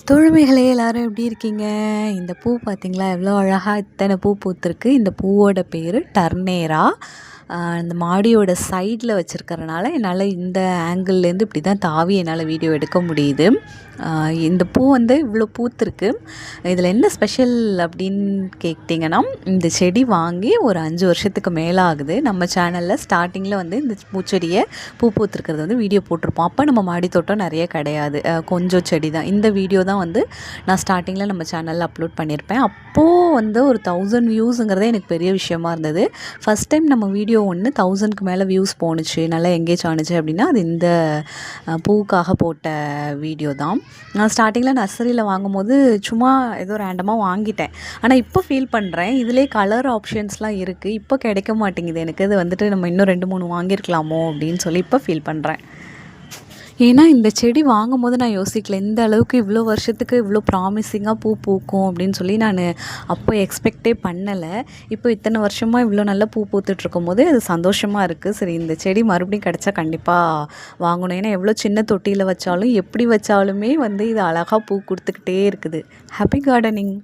தோழமைகளே எல்லாரும் எப்படி இருக்கீங்க? இந்த பூ பார்த்தீங்களா? எவ்வளோ அழகா இத்தனை பூ பூத்திருக்கு. இந்த பூவோட பேரு டர்னேரா. இந்த மாடியோட சைடில் வச்சுருக்கறனால என்னால் இந்த ஆங்கிள்லேருந்து இப்படி தான் தாவி என்னால் வீடியோ எடுக்க முடியுது. இந்த பூ வந்து இவ்வளோ பூத்திருக்கு. இதில் என்ன ஸ்பெஷல் அப்படின்னு கேட்டிங்கன்னா, இந்த செடி வாங்கி ஒரு 5 வருஷத்துக்கு மேலே ஆகுது. நம்ம சேனலில் ஸ்டார்டிங்கில் வந்து இந்த பூச்செடியை பூ பூத்திருக்கிறது வந்து வீடியோ போட்டிருப்போம். அப்போ நம்ம மாடி தோட்டம் நிறைய கிடையாது, கொஞ்சம் செடி தான். இந்த வீடியோ தான் வந்து நான் ஸ்டார்டிங்கில் நம்ம சேனலில் அப்லோட் பண்ணியிருப்பேன். அப்போது வந்து ஒரு 1000 வியூஸுங்கிறதே எனக்கு பெரிய விஷயமா இருந்தது. ஃபஸ்ட் டைம் நம்ம வீடியோ ஒன்று 1000க்கு மேலே வியூஸ் போணுச்சு, நல்லா எங்கேஜ் ஆணுச்சு அப்படின்னா அது இந்த பூவுக்காக போட்ட வீடியோ தான். நான் ஸ்டார்டிங்கில் நர்சரியில் வாங்கும்போது சும்மா ஏதோ ரேண்டமாக வாங்கிட்டேன். ஆனால் இப்போ ஃபீல் பண்ணுறேன், இதிலே கலர் ஆப்ஷன்ஸ்லாம் இருக்குது. இப்போ கிடைக்க மாட்டேங்குது எனக்கு. இது வந்துட்டு நம்ம இன்னும் 2 3 வாங்கியிருக்கலாமோ அப்படின்னு சொல்லி இப்போ ஃபீல் பண்ணுறேன். ஏன்னா இந்த செடி வாங்கும்போது நான் யோசிக்கல, இந்த அளவுக்கு இவ்வளோ வருஷத்துக்கு இவ்வளோ ப்ராமிசிங்காக பூ பூக்கும் அப்படின்னு சொல்லி நான் அப்போ எக்ஸ்பெக்டே பண்ணலை. இப்போ இத்தனை வருஷமாக இவ்வளோ நல்லா பூ பூத்துட்ருக்கும்போது அது சந்தோஷமாக இருக்குது. சரி, இந்த செடி மறுபடியும் கிடச்சா கண்டிப்பாக வாங்கணும். ஏன்னா எவ்வளோ சின்ன தொட்டியில் வச்சாலும் எப்படி வச்சாலுமே வந்து இது அழகாக பூ கொடுத்துக்கிட்டே இருக்குது. Happy gardening.